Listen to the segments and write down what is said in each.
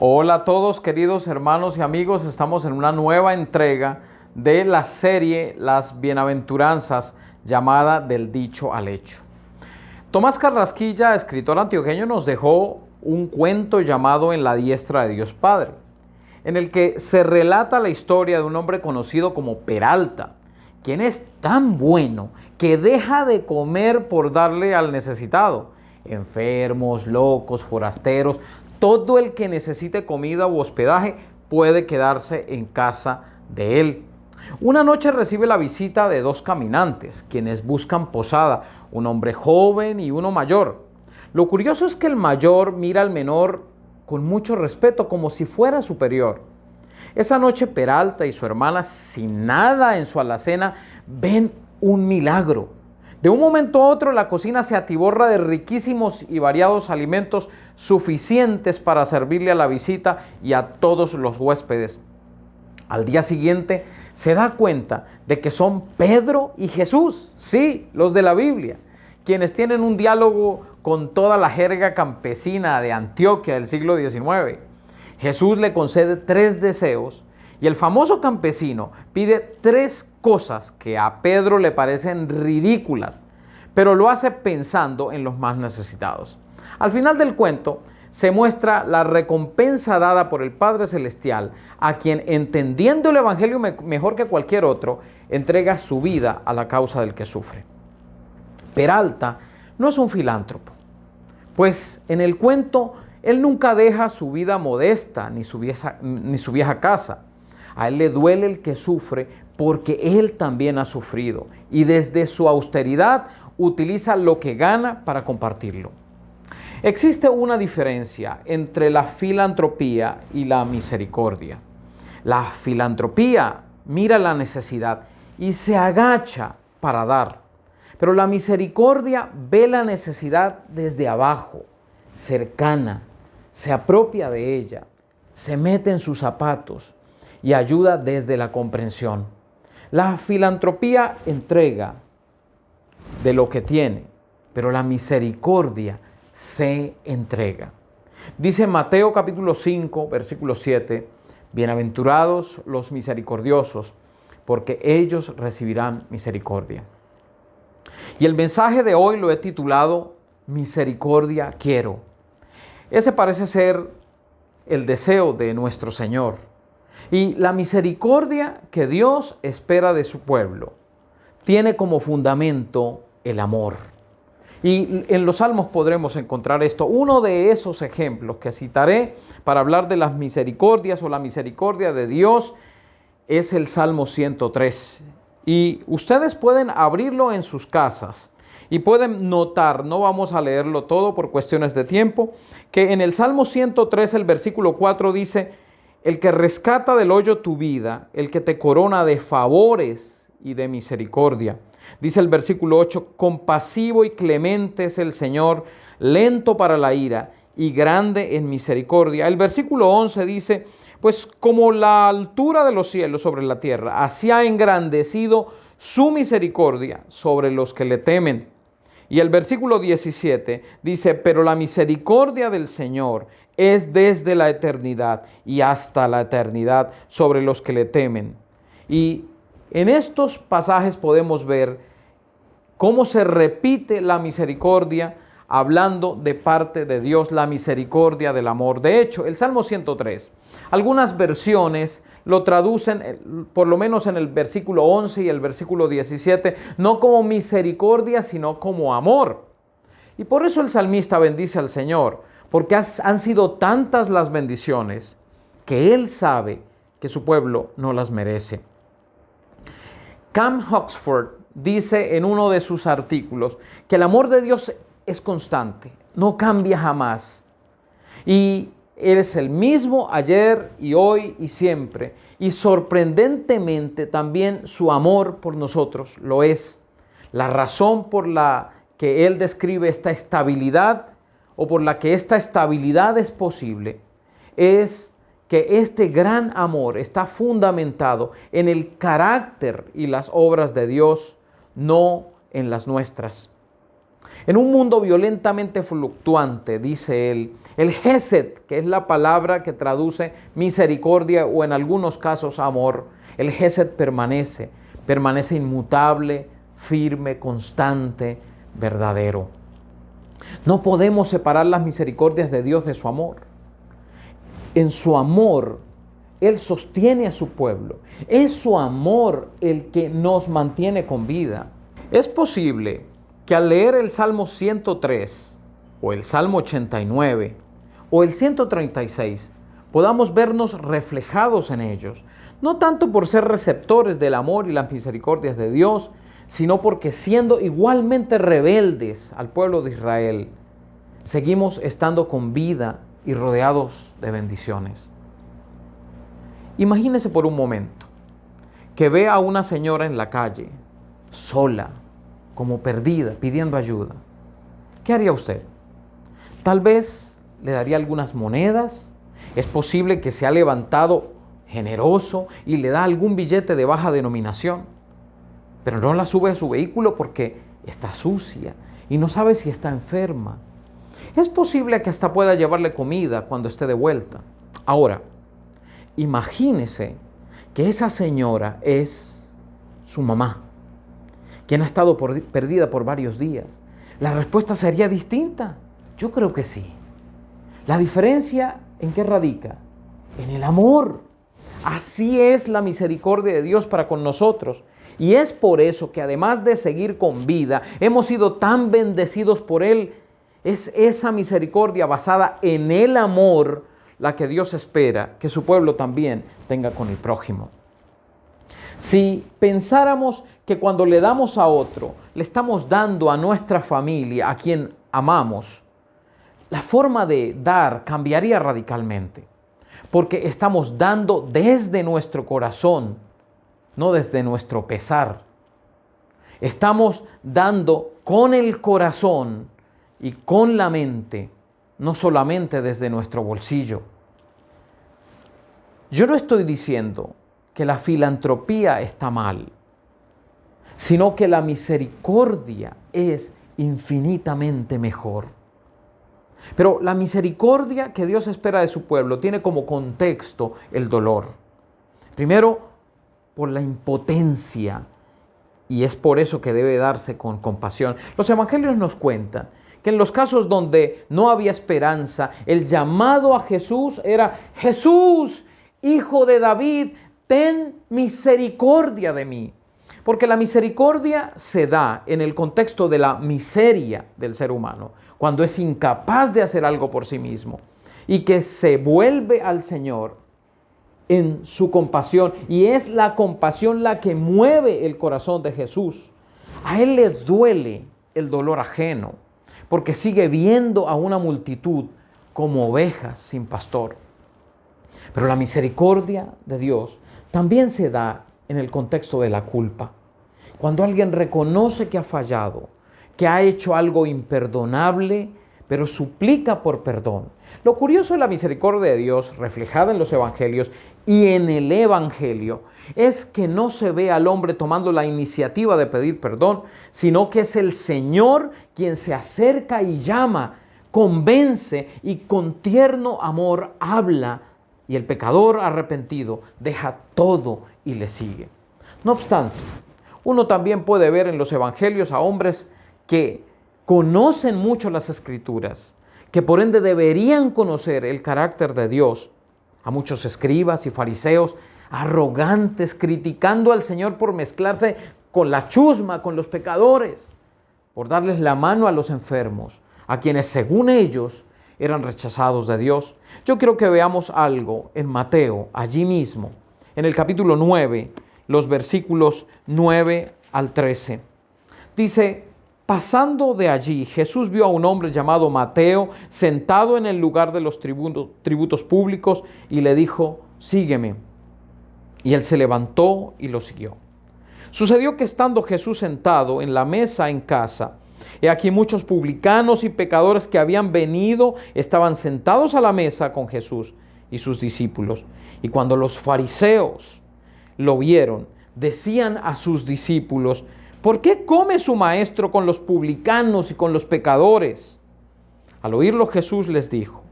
Hola a todos, queridos hermanos y amigos. Estamos en una nueva entrega de la serie Las Bienaventuranzas, llamada Del Dicho al Hecho. Tomás Carrasquilla, escritor antioqueño, nos dejó un cuento llamado En la diestra de Dios Padre, en el que se relata la historia de un hombre conocido como Peralta, quien es tan bueno que deja de comer por darle al necesitado. Enfermos, locos, forasteros, todo el que necesite comida u hospedaje puede quedarse en casa de él. Una noche recibe la visita de dos caminantes, quienes buscan posada, un hombre joven y uno mayor. Lo curioso es que el mayor mira al menor con mucho respeto, como si fuera superior. Esa noche Peralta y su hermana, sin nada en su alacena, ven un milagro. De un momento a otro la cocina se atiborra de riquísimos y variados alimentos suficientes para servirle a la visita y a todos los huéspedes. Al día siguiente se da cuenta de que son Pedro y Jesús, sí, los de la Biblia, quienes tienen un diálogo con toda la jerga campesina de Antioquia del siglo XIX. Jesús le concede 3 deseos y el famoso campesino pide 3 cosas que a Pedro le parecen ridículas, pero lo hace pensando en los más necesitados. Al final del cuento se muestra la recompensa dada por el Padre Celestial a quien, entendiendo el Evangelio mejor que cualquier otro, entrega su vida a la causa del que sufre. Peralta no es un filántropo, pues en el cuento él nunca deja su vida modesta ni su vieja casa. A él le duele el que sufre porque él también ha sufrido y desde su austeridad utiliza lo que gana para compartirlo. Existe una diferencia entre la filantropía y la misericordia. La filantropía mira la necesidad y se agacha para dar, pero la misericordia ve la necesidad desde abajo, cercana, se apropia de ella, se mete en sus zapatos y ayuda desde la comprensión. La filantropía entrega de lo que tiene, pero la misericordia se entrega. Dice Mateo capítulo 5, versículo 7, bienaventurados los misericordiosos, porque ellos recibirán misericordia. Y el mensaje de hoy lo he titulado Misericordia quiero. Ese parece ser el deseo de nuestro Señor. Y la misericordia que Dios espera de su pueblo tiene como fundamento el amor. Y en los Salmos podremos encontrar esto. Uno de esos ejemplos que citaré para hablar de las misericordias o la misericordia de Dios es el Salmo 103. Y ustedes pueden abrirlo en sus casas y pueden notar, no vamos a leerlo todo por cuestiones de tiempo, que en el Salmo 103 el versículo 4 dice: el que rescata del hoyo tu vida, el que te corona de favores y de misericordia. Dice el versículo 8, compasivo y clemente es el Señor, lento para la ira y grande en misericordia. El versículo 11 dice, pues como la altura de los cielos sobre la tierra, así ha engrandecido su misericordia sobre los que le temen. Y el versículo 17 dice, pero la misericordia del Señor es desde la eternidad y hasta la eternidad sobre los que le temen. Y en estos pasajes podemos ver cómo se repite la misericordia hablando de parte de Dios, la misericordia del amor. De hecho, el Salmo 103, algunas versiones lo traducen, por lo menos en el versículo 11 y el versículo 17, no como misericordia, sino como amor. Y por eso el salmista bendice al Señor, porque han sido tantas las bendiciones que Él sabe que su pueblo no las merece. Cam Huxford dice en uno de sus artículos que el amor de Dios es constante, no cambia jamás. Y Él es el mismo ayer y hoy y siempre. Y sorprendentemente también su amor por nosotros lo es. La razón por la que Él describe esta estabilidad o por la que esta estabilidad es posible es que este gran amor está fundamentado en el carácter y las obras de Dios, no en las nuestras. En un mundo violentamente fluctuante, dice él, el Hesed, que es la palabra que traduce misericordia o en algunos casos amor, el Hesed permanece inmutable, firme, constante, verdadero. No podemos separar las misericordias de Dios de su amor. En su amor, Él sostiene a su pueblo. Es su amor el que nos mantiene con vida. Es posible que al leer el Salmo 103 o el Salmo 89 o el 136 podamos vernos reflejados en ellos, no tanto por ser receptores del amor y las misericordias de Dios, sino porque siendo igualmente rebeldes al pueblo de Israel, seguimos estando con vida y rodeados de bendiciones. Imagínese por un momento que ve a una señora en la calle, sola, como perdida, pidiendo ayuda. ¿Qué haría usted? Tal vez le daría algunas monedas. Es posible que se ha levantado generoso y le da algún billete de baja denominación, pero no la sube a su vehículo porque está sucia y no sabe si está enferma. Es posible que hasta pueda llevarle comida cuando esté de vuelta. Ahora, imagínese que esa señora es su mamá, quien ha estado perdida por varios días. La respuesta sería distinta. Yo creo que sí. La diferencia, ¿en qué radica? En el amor. Así es la misericordia de Dios para con nosotros. Y es por eso que además de seguir con vida, hemos sido tan bendecidos por Él. Es esa misericordia basada en el amor la que Dios espera que su pueblo también tenga con el prójimo. Si pensáramos que cuando le damos a otro, le estamos dando a nuestra familia, a quien amamos, la forma de dar cambiaría radicalmente, porque estamos dando desde nuestro corazón, no desde nuestro pesar. Estamos dando con el corazón y con la mente, no solamente desde nuestro bolsillo. Yo no estoy diciendo que la filantropía está mal, sino que la misericordia es infinitamente mejor. Pero la misericordia que Dios espera de su pueblo tiene como contexto el dolor. Primero, por la impotencia, y es por eso que debe darse con compasión. Los evangelios nos cuentan que en los casos donde no había esperanza, el llamado a Jesús era: Jesús, Hijo de David, ten misericordia de mí. Porque la misericordia se da en el contexto de la miseria del ser humano, cuando es incapaz de hacer algo por sí mismo y que se vuelve al Señor en su compasión. Y es la compasión la que mueve el corazón de Jesús. A Él le duele el dolor ajeno, porque sigue viendo a una multitud como ovejas sin pastor. Pero la misericordia de Dios también se da en el contexto de la culpa. Cuando alguien reconoce que ha fallado, que ha hecho algo imperdonable, pero suplica por perdón. Lo curioso de la misericordia de Dios, reflejada en los evangelios y en el evangelio, es que no se ve al hombre tomando la iniciativa de pedir perdón, sino que es el Señor quien se acerca y llama, convence y con tierno amor habla, y el pecador arrepentido deja todo y le sigue. No obstante, uno también puede ver en los evangelios a hombres que conocen mucho las Escrituras, que por ende deberían conocer el carácter de Dios. A muchos escribas y fariseos arrogantes, criticando al Señor por mezclarse con la chusma, con los pecadores, por darles la mano a los enfermos, a quienes según ellos eran rechazados de Dios. Yo quiero que veamos algo en Mateo, allí mismo, en el capítulo 9, los versículos 9 al 13. Dice: pasando de allí, Jesús vio a un hombre llamado Mateo sentado en el lugar de los tributos públicos y le dijo: sígueme. Y él se levantó y lo siguió. Sucedió que estando Jesús sentado en la mesa en casa, he aquí muchos publicanos y pecadores que habían venido estaban sentados a la mesa con Jesús y sus discípulos. Y cuando los fariseos lo vieron, decían a sus discípulos: ¿Por qué come su maestro con los publicanos y con los pecadores? Al oírlo Jesús les dijo: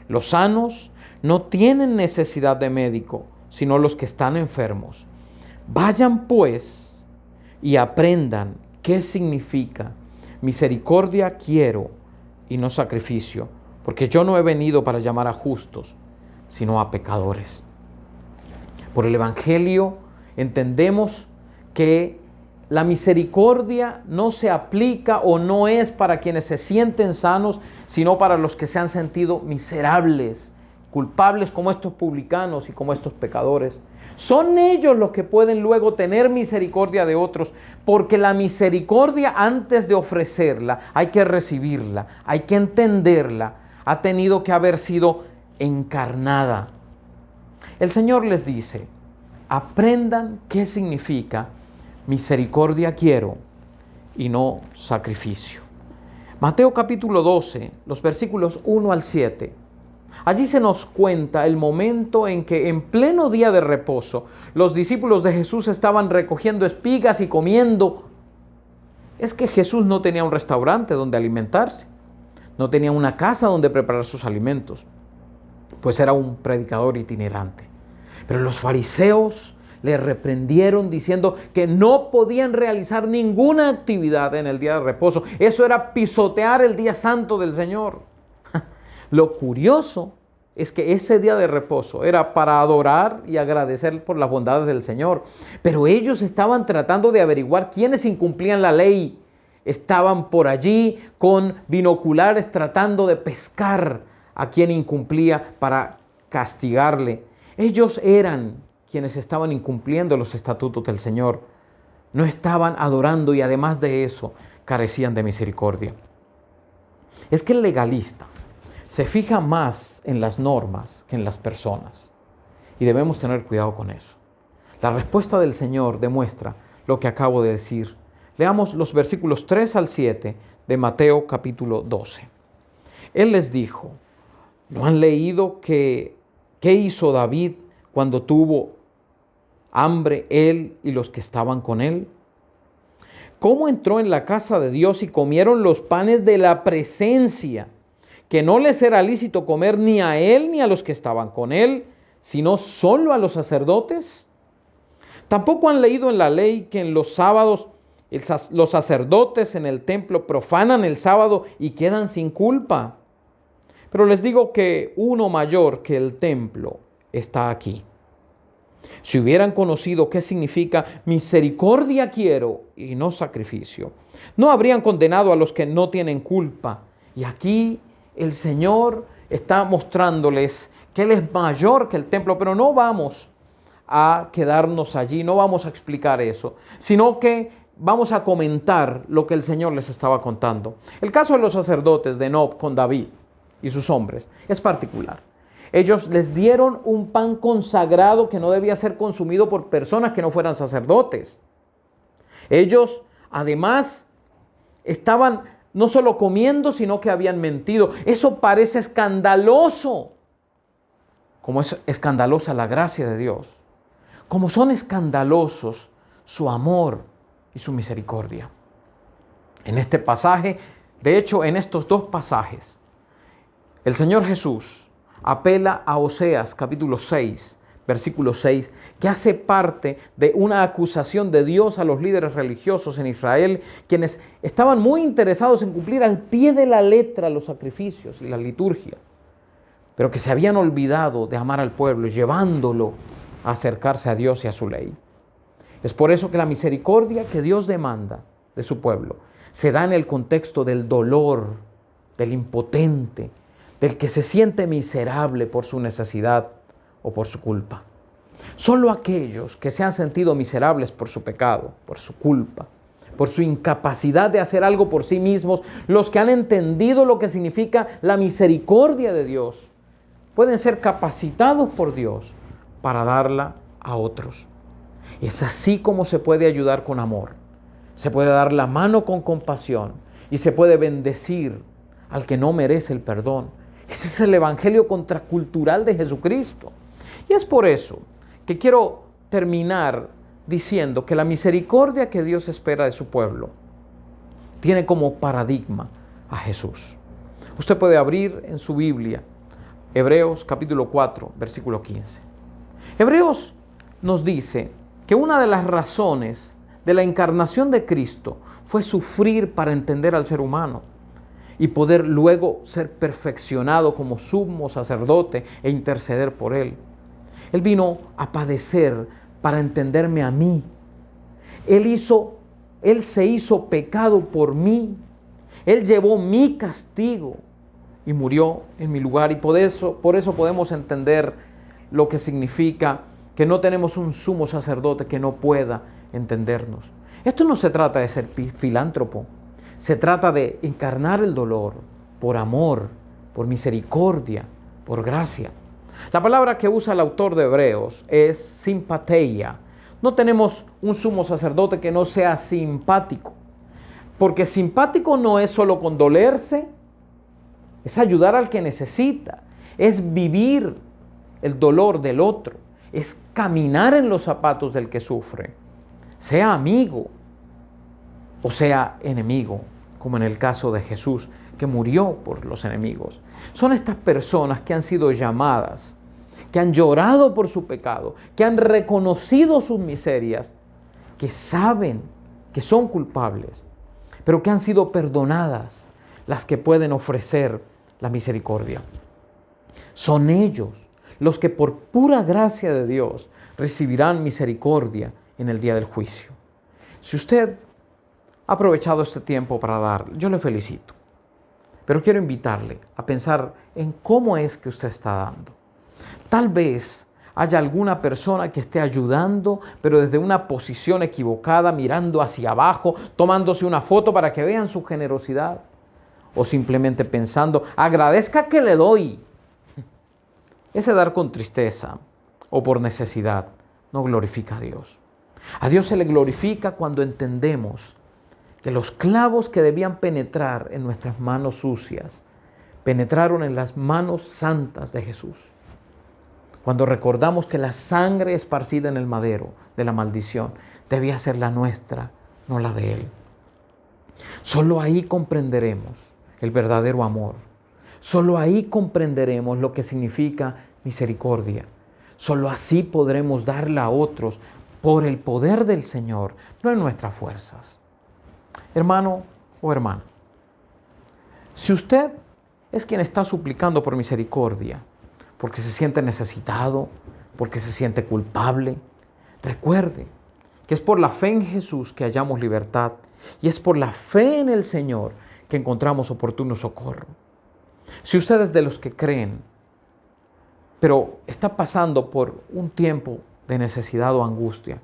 los sanos no tienen necesidad de médico, sino los que están enfermos. Vayan pues y aprendan qué significa: misericordia quiero y no sacrificio, porque yo no he venido para llamar a justos, sino a pecadores. Por el Evangelio entendemos que la misericordia no se aplica o no es para quienes se sienten sanos, sino para los que se han sentido miserables, culpables como estos publicanos y como estos pecadores. Son ellos los que pueden luego tener misericordia de otros, porque la misericordia, antes de ofrecerla, hay que recibirla, hay que entenderla, ha tenido que haber sido encarnada. El Señor les dice: aprendan qué significa misericordia quiero y no sacrificio. Mateo capítulo 12, los versículos 1 al 7. Allí se nos cuenta el momento en que, en pleno día de reposo, los discípulos de Jesús estaban recogiendo espigas y comiendo. Es que Jesús no tenía un restaurante donde alimentarse, no tenía una casa donde preparar sus alimentos, pues era un predicador itinerante. Pero los fariseos le reprendieron diciendo que no podían realizar ninguna actividad en el día de reposo. Eso era pisotear el día santo del Señor. Lo curioso es que ese día de reposo era para adorar y agradecer por las bondades del Señor. Pero ellos estaban tratando de averiguar quiénes incumplían la ley. Estaban por allí con binoculares tratando de pescar a quien incumplía para castigarle. Ellos eran quienes estaban incumpliendo los estatutos del Señor. No estaban adorando y además de eso carecían de misericordia. Es que el legalista se fija más en las normas que en las personas, y debemos tener cuidado con eso. La respuesta del Señor demuestra lo que acabo de decir. Leamos los versículos 3 al 7 de Mateo capítulo 12. Él les dijo: ¿no han leído qué hizo David cuando tuvo hambre, él y los que estaban con él? ¿Cómo entró en la casa de Dios y comieron los panes de la presencia, que no les era lícito comer ni a él ni a los que estaban con él, sino solo a los sacerdotes? ¿Tampoco han leído en la ley que en los sábados los sacerdotes en el templo profanan el sábado y quedan sin culpa? Pero les digo que uno mayor que el templo está aquí. Si hubieran conocido qué significa misericordia quiero y no sacrificio, no habrían condenado a los que no tienen culpa. Y aquí el Señor está mostrándoles que Él es mayor que el templo, pero no vamos a quedarnos allí, no vamos a explicar eso, sino que vamos a comentar lo que el Señor les estaba contando. El caso de los sacerdotes de Nob con David y sus hombres es particular. Ellos les dieron un pan consagrado que no debía ser consumido por personas que no fueran sacerdotes. Ellos, además, estaban no solo comiendo, sino que habían mentido. Eso parece escandaloso, como es escandalosa la gracia de Dios, como son escandalosos su amor y su misericordia. En este pasaje, de hecho, en estos dos pasajes, el Señor Jesús apela a Oseas capítulo 6, versículo 6, que hace parte de una acusación de Dios a los líderes religiosos en Israel, quienes estaban muy interesados en cumplir al pie de la letra los sacrificios y la liturgia, pero que se habían olvidado de amar al pueblo, llevándolo a acercarse a Dios y a su ley. Es por eso que la misericordia que Dios demanda de su pueblo se da en el contexto del dolor, del impotente, del que se siente miserable por su necesidad o por su culpa. Solo aquellos que se han sentido miserables por su pecado, por su culpa, por su incapacidad de hacer algo por sí mismos, los que han entendido lo que significa la misericordia de Dios, pueden ser capacitados por Dios para darla a otros. Es así como se puede ayudar con amor, se puede dar la mano con compasión y se puede bendecir al que no merece el perdón. Ese es el evangelio contracultural de Jesucristo. Y es por eso que quiero terminar diciendo que la misericordia que Dios espera de su pueblo tiene como paradigma a Jesús. Usted puede abrir en su Biblia Hebreos capítulo 4, versículo 15. Hebreos nos dice que una de las razones de la encarnación de Cristo fue sufrir para entender al ser humano y poder luego ser perfeccionado como sumo sacerdote e interceder por él. Él vino a padecer para entenderme a mí. Él se hizo pecado por mí. Él llevó mi castigo y murió en mi lugar. Y por eso podemos entender lo que significa que no tenemos un sumo sacerdote que no pueda entendernos. Esto no se trata de ser filántropo. Se trata de encarnar el dolor por amor, por misericordia, por gracia. La palabra que usa el autor de Hebreos es simpatia. No tenemos un sumo sacerdote que no sea simpático, porque simpático no es solo condolerse, es ayudar al que necesita, es vivir el dolor del otro, es caminar en los zapatos del que sufre, sea amigo o sea enemigo, como en el caso de Jesús, que murió por los enemigos. Son estas personas que han sido llamadas, que han llorado por su pecado, que han reconocido sus miserias, que saben que son culpables, pero que han sido perdonadas, las que pueden ofrecer la misericordia. Son ellos los que por pura gracia de Dios recibirán misericordia en el día del juicio. Si usted ha aprovechado este tiempo para dar, yo le felicito. Pero quiero invitarle a pensar en cómo es que usted está dando. Tal vez haya alguna persona que esté ayudando, pero desde una posición equivocada, mirando hacia abajo, tomándose una foto para que vean su generosidad. O simplemente pensando, agradezca que le doy. Ese dar con tristeza o por necesidad no glorifica a Dios. A Dios se le glorifica cuando entendemos que los clavos que debían penetrar en nuestras manos sucias, penetraron en las manos santas de Jesús. Cuando recordamos que la sangre esparcida en el madero de la maldición debía ser la nuestra, no la de Él. Solo ahí comprenderemos el verdadero amor. Solo ahí comprenderemos lo que significa misericordia. Solo así podremos darla a otros por el poder del Señor, no en nuestras fuerzas. Hermano o hermana, si usted es quien está suplicando por misericordia, porque se siente necesitado, porque se siente culpable, recuerde que es por la fe en Jesús que hallamos libertad y es por la fe en el Señor que encontramos oportuno socorro. Si usted es de los que creen, pero está pasando por un tiempo de necesidad o angustia,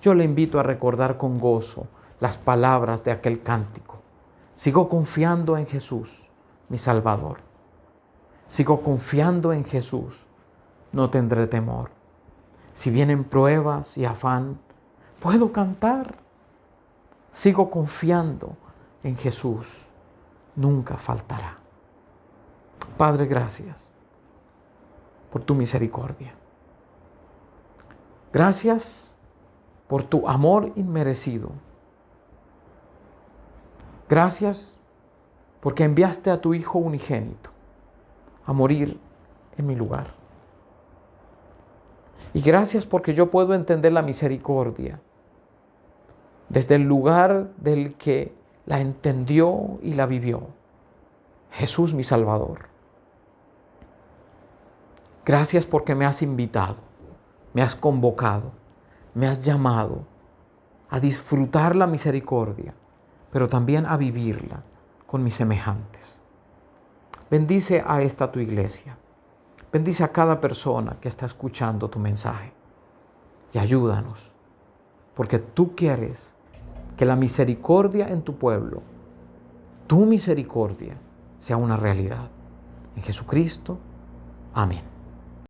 yo le invito a recordar con gozo las palabras de aquel cántico. Sigo confiando en Jesús, mi Salvador. Sigo confiando en Jesús, no tendré temor. Si vienen pruebas y afán, puedo cantar. Sigo confiando en Jesús, nunca faltará. Padre, gracias por tu misericordia. Gracias por tu amor inmerecido. Gracias porque enviaste a tu Hijo unigénito a morir en mi lugar. Y gracias porque yo puedo entender la misericordia desde el lugar del que la entendió y la vivió, Jesús mi Salvador. Gracias porque me has invitado, me has convocado, me has llamado a disfrutar la misericordia, pero también a vivirla con mis semejantes. Bendice a esta tu iglesia. Bendice a cada persona que está escuchando tu mensaje. Y ayúdanos, porque tú quieres que la misericordia en tu pueblo, tu misericordia, sea una realidad. En Jesucristo, amén.